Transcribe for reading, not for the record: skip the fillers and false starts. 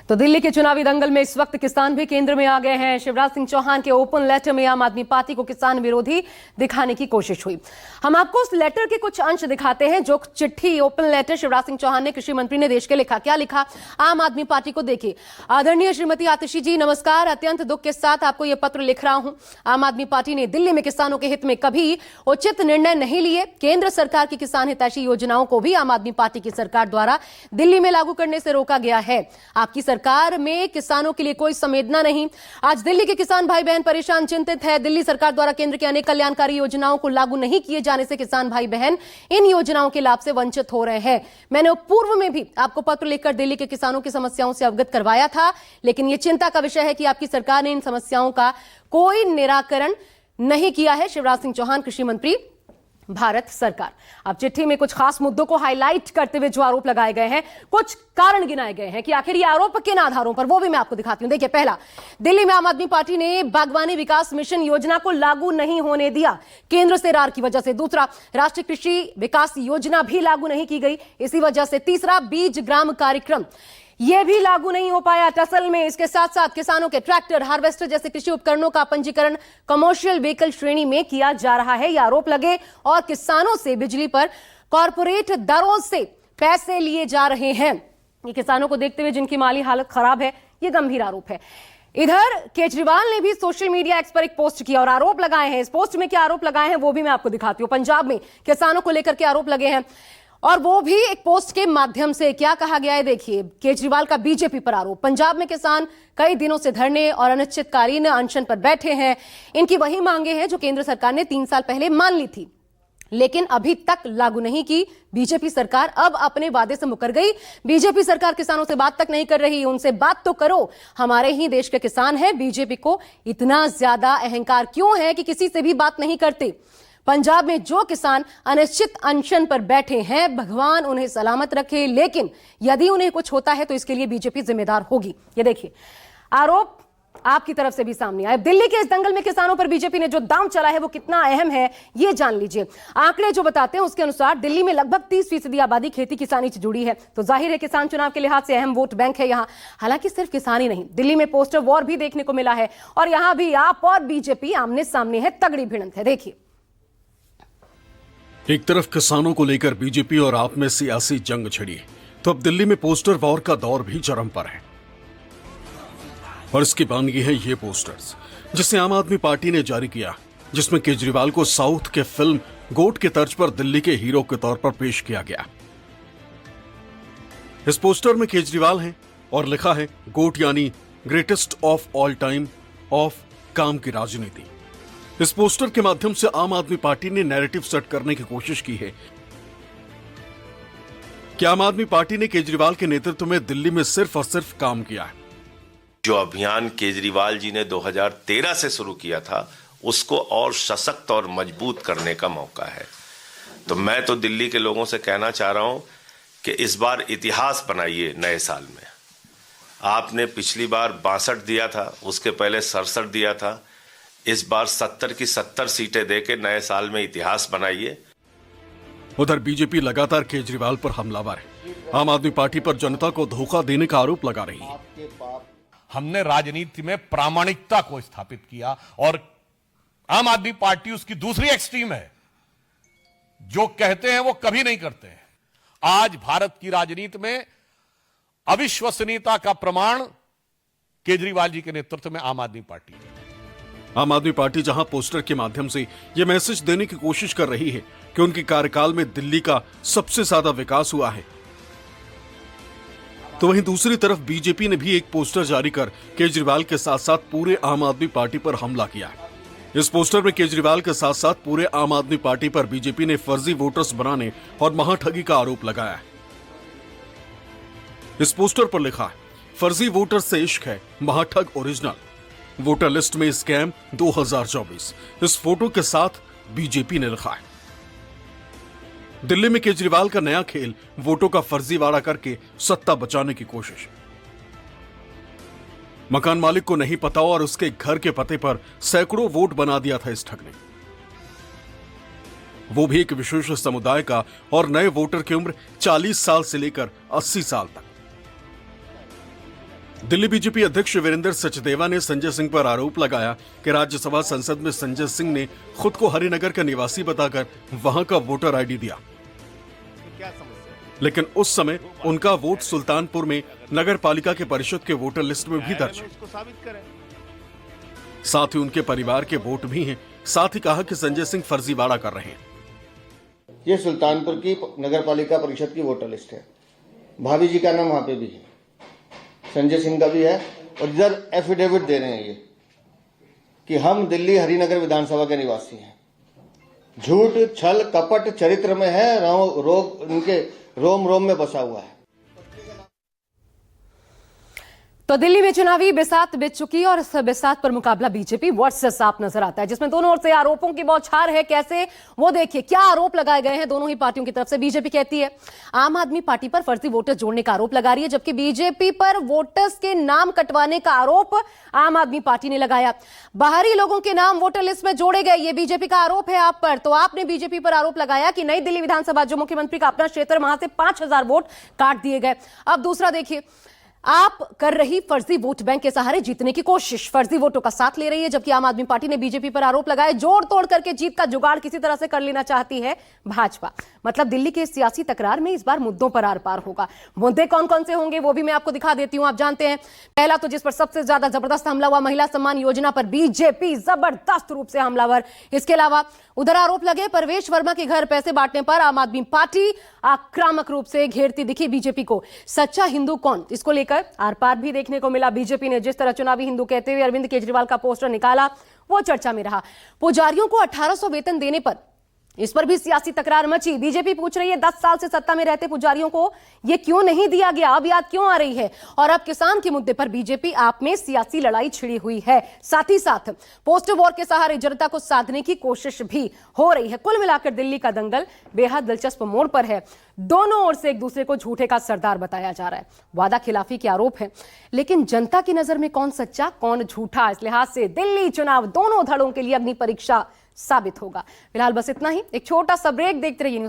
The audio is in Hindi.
तो दिल्ली के चुनावी दंगल में इस वक्त किसान भी केंद्र में आ गए हैं। शिवराज सिंह चौहान के ओपन लेटर में आम आदमी पार्टी को किसान विरोधी दिखाने की कोशिश हुई। हम आपको उस लेटर के कुछ अंश दिखाते हैं। जो चिट्ठी ओपन लेटर शिवराज सिंह चौहान ने कृषि मंत्री ने देश के लिखा, क्या लिखा आम आदमी पार्टी को देखिए। आदरणीय श्रीमती आतिशी जी नमस्कार, अत्यंत दुख के साथ आपको यह पत्र लिख रहा हूं। आम आदमी पार्टी ने दिल्ली में किसानों के हित में कभी उचित निर्णय नहीं लिए। केंद्र सरकार की किसान हितैषी योजनाओं को भी आम आदमी पार्टी की सरकार द्वारा दिल्ली में लागू करने से रोका गया है। आपकी सरकार में किसानों के लिए कोई संवेदना नहीं। आज दिल्ली के किसान भाई बहन परेशान, चिंतित है। दिल्ली सरकार द्वारा केंद्र की अनेक कल्याणकारी योजनाओं को लागू नहीं किए जाने से किसान भाई बहन इन योजनाओं के लाभ से वंचित हो रहे हैं। मैंने पूर्व में भी आपको पत्र लिखकर दिल्ली के किसानों की समस्याओं से अवगत करवाया था, लेकिन यह चिंता का विषय है कि आपकी सरकार ने इन समस्याओं का कोई निराकरण नहीं किया है। शिवराज सिंह चौहान, कृषि मंत्री, भारत सरकार। अब चिट्ठी में कुछ खास मुद्दों को हाईलाइट करते हुए जो आरोप लगाए गए हैं, कुछ कारण गिनाए गए हैं कि आखिर ये आरोप किन आधारों पर, वो भी मैं आपको दिखाती हूं। देखिए, पहला, दिल्ली में आम आदमी पार्टी ने बागवानी विकास मिशन योजना को लागू नहीं होने दिया केंद्र से रार की वजह से। दूसरा, राष्ट्रीय कृषि विकास योजना भी लागू नहीं की गई इसी वजह से। तीसरा, बीज ग्राम कार्यक्रम यह भी लागू नहीं हो पाया टसल में। इसके साथ साथ किसानों के ट्रैक्टर, हार्वेस्टर जैसे कृषि उपकरणों का पंजीकरण कमर्शियल व्हीकल श्रेणी में किया जा रहा है, यह आरोप लगे। और किसानों से बिजली पर कॉर्पोरेट दरों से पैसे लिए जा रहे हैं। ये किसानों को देखते हुए जिनकी माली हालत खराब है, यह गंभीर आरोप है। इधर केजरीवाल ने भी सोशल मीडिया एक्स पर एक पोस्ट किया और आरोप लगाए हैं। इस पोस्ट में क्या आरोप लगाए हैं वो भी मैं आपको दिखाती हूं। पंजाब में किसानों को लेकर के आरोप लगे हैं और वो भी एक पोस्ट के माध्यम से। क्या कहा गया है देखिए, केजरीवाल का बीजेपी पर आरोप। पंजाब में किसान कई दिनों से धरने और अनिश्चितकालीन अनशन पर बैठे हैं। इनकी वही मांगे हैं जो केंद्र सरकार ने 3 साल पहले मान ली थी, लेकिन अभी तक लागू नहीं की। बीजेपी सरकार अब अपने वादे से मुकर गई। बीजेपी सरकार किसानों से बात तक नहीं कर रही। उनसे बात तो करो, हमारे ही देश के किसान हैं। बीजेपी को इतना ज्यादा अहंकार क्यों है कि किसी से भी बात नहीं करते। पंजाब में जो किसान अनिश्चित अनशन पर बैठे हैं, भगवान उन्हें सलामत रखे, लेकिन यदि उन्हें कुछ होता है तो इसके लिए बीजेपी जिम्मेदार होगी। ये देखिए, आरोप आपकी तरफ से भी सामने आए। दिल्ली के इस दंगल में किसानों पर बीजेपी ने जो दांव चला है वो कितना अहम है, ये जान लीजिए। आंकड़े जो बताते हैं उसके अनुसार दिल्ली में लगभग 30% आबादी खेती किसानी से जुड़ी है, तो जाहिर है किसान चुनाव के लिहाज से अहम वोट बैंक है यहाँ। हालांकि सिर्फ किसान ही नहीं, दिल्ली में पोस्टर वॉर भी देखने को मिला है और यहां भी आप और बीजेपी आमने सामने है, तगड़ी भिड़ंत है। देखिए, एक तरफ किसानों को लेकर बीजेपी और आप में सियासी जंग छिड़ी है, तो अब दिल्ली में पोस्टर वॉर का दौर भी चरम पर है। और इसकी बानगी है ये पोस्टर्स जिसे आम आदमी पार्टी ने जारी किया, जिसमें केजरीवाल को साउथ के फिल्म गोट के तर्ज पर दिल्ली के हीरो के तौर पर पेश किया गया। इस पोस्टर में केजरीवाल हैं और लिखा है गोट यानी greatest of all time of काम की राजनीति। इस पोस्टर के माध्यम से आम आदमी पार्टी ने नैरेटिव सेट करने की कोशिश की है कि आम आदमी पार्टी ने केजरीवाल के नेतृत्व में दिल्ली में सिर्फ और सिर्फ काम किया है। जो अभियान केजरीवाल जी ने 2013 से शुरू किया था, उसको और सशक्त और मजबूत करने का मौका है। तो मैं तो दिल्ली के लोगों से कहना चाह रहा हूं कि इस बार इतिहास बनाइए नए साल में। आपने पिछली बार 62 दिया था, उसके पहले 67 दिया था। इस बार 70 की 70 सीटें देके नए साल में इतिहास बनाइए। उधर बीजेपी लगातार केजरीवाल पर हमलावर है। आम आदमी पार्टी पर जनता को धोखा देने का आरोप लगा रही है। हमने राजनीति में प्रामाणिकता को स्थापित किया और आम आदमी पार्टी उसकी दूसरी एक्सट्रीम है। जो कहते हैं वो कभी नहीं करते हैं। आज भारत की राजनीति में अविश्वसनीयता का प्रमाण केजरीवाल जी के नेतृत्व में आम आदमी पार्टी है। आम आदमी पार्टी जहां पोस्टर के माध्यम से यह मैसेज देने की कोशिश कर रही है कि उनके कार्यकाल में दिल्ली का सबसे ज्यादा विकास हुआ है, तो वहीं दूसरी तरफ बीजेपी ने भी एक पोस्टर जारी कर केजरीवाल के साथ साथ पूरे आम आदमी पार्टी पर हमला किया। इस पोस्टर में केजरीवाल के साथ साथ पूरे आम आदमी पार्टी पर बीजेपी ने फर्जी वोटर्स बनाने और महाठगी का आरोप लगाया है। इस पोस्टर पर लिखा है, फर्जी वोटर से इश्क है, महाठग ओरिजिनल, वोटर लिस्ट में स्कैम 2024। इस फोटो के साथ बीजेपी ने लिखा है। दिल्ली में केजरीवाल का नया खेल, वोटों का फर्जीवाड़ा करके सत्ता बचाने की कोशिश। मकान मालिक को नहीं पता और उसके घर के पते पर सैकड़ों वोट बना दिया था इस ठग ने, वो भी एक विशेष समुदाय का, और नए वोटर की उम्र 40 साल से लेकर 80 साल तक। दिल्ली बीजेपी अध्यक्ष वीरेंद्र सचदेवा ने संजय सिंह पर आरोप लगाया कि राज्यसभा संसद में संजय सिंह ने खुद को हरिनगर का निवासी बताकर वहां का वोटर आईडी दिया, लेकिन उस समय उनका वोट सुल्तानपुर में नगर पालिका के परिषद के वोटर लिस्ट में भी दर्ज है। साथ ही उनके परिवार के वोट भी हैं। साथ ही कहा कि संजय सिंह फर्जीवाड़ा कर रहे हैं। ये सुल्तानपुर की नगर पालिका परिषद की वोटर लिस्ट है। भाभी जी का नाम वहां पे भी है, संजय सिंह का भी है, और इधर एफिडेविट दे रहे हैं ये कि हम दिल्ली हरिनगर विधानसभा के निवासी हैं। झूठ, छल, कपट चरित्र में है, उनके रोम रोम में बसा हुआ है। तो दिल्ली में चुनावी बिसात बिछ चुकी और इस बिसात पर मुकाबला बीजेपी वर्सेस साफ नजर आता है, जिसमें दोनों ओर से आरोपों की बौछार है। कैसे, वो देखिए क्या आरोप लगाए गए हैं दोनों ही पार्टियों की तरफ से। बीजेपी कहती है आम आदमी पार्टी पर फर्जी वोटर्स जोड़ने का आरोप लगा रही है, जबकि बीजेपी पर वोटर्स के नाम कटवाने का आरोप आम आदमी पार्टी ने लगाया। बाहरी लोगों के नाम वोटर लिस्ट में जोड़े गए, ये बीजेपी का आरोप है आप पर। तो आपने बीजेपी पर आरोप लगाया कि नई दिल्ली विधानसभा, जो मुख्यमंत्री का अपना क्षेत्र, वहां से 5000 वोट काट दिए गए। अब दूसरा देखिए, आप कर रही फर्जी वोट बैंक के सहारे जीतने की कोशिश, फर्जी वोटों का साथ ले रही है, जबकि आम आदमी पार्टी ने बीजेपी पर आरोप लगाया जोड़ तोड़ करके जीत का जुगाड़ किसी तरह से कर लेना चाहती है भाजपा। मतलब दिल्ली के सियासी तकरार में इस बार मुद्दों पर आर पार होगा। मुद्दे कौन कौन से होंगे वो भी मैं आपको दिखा देती हूं। आप जानते हैं, पहला तो जिस पर सबसे ज्यादा जबरदस्त हमला हुआ, महिला सम्मान योजना पर बीजेपी जबरदस्त रूप से हमलावर। इसके अलावा उधर आरोप लगे परवेश वर्मा के घर पैसे बांटने पर आम आदमी पार्टी आक्रामक रूप से घेरती दिखी बीजेपी को। सच्चा हिंदू कौन, इसको लेकर आर पार भी देखने को मिला। बीजेपी ने जिस तरह चुनावी हिंदू कहते हुए अरविंद केजरीवाल का पोस्टर निकाला, वो चर्चा में रहा। पुजारियों को 1800 वेतन देने पर, इस पर भी सियासी तकरार मची। बीजेपी पूछ रही है 10 साल से सत्ता में रहते पुजारियों को यह क्यों नहीं दिया गया, अब याद क्यों आ रही है। और अब किसान के मुद्दे पर बीजेपी आप में सियासी लड़ाई छिड़ी हुई है। साथ ही साथ पोस्टर वॉर के सहारे जनता को साधने की कोशिश भी हो रही है। कुल मिलाकर दिल्ली का दंगल बेहद दिलचस्प मोड़ पर है। दोनों ओर से एक दूसरे को झूठे का सरदार बताया जा रहा है। वादा खिलाफी के आरोप है, लेकिन जनता की नजर में कौन सच्चा कौन झूठा, इस लिहाज से दिल्ली चुनाव दोनों धड़ों के लिए अग्नि परीक्षा साबित होगा। फिलहाल बस इतना ही। एक छोटा सा ब्रेक, देखते रहिए न्यूज़।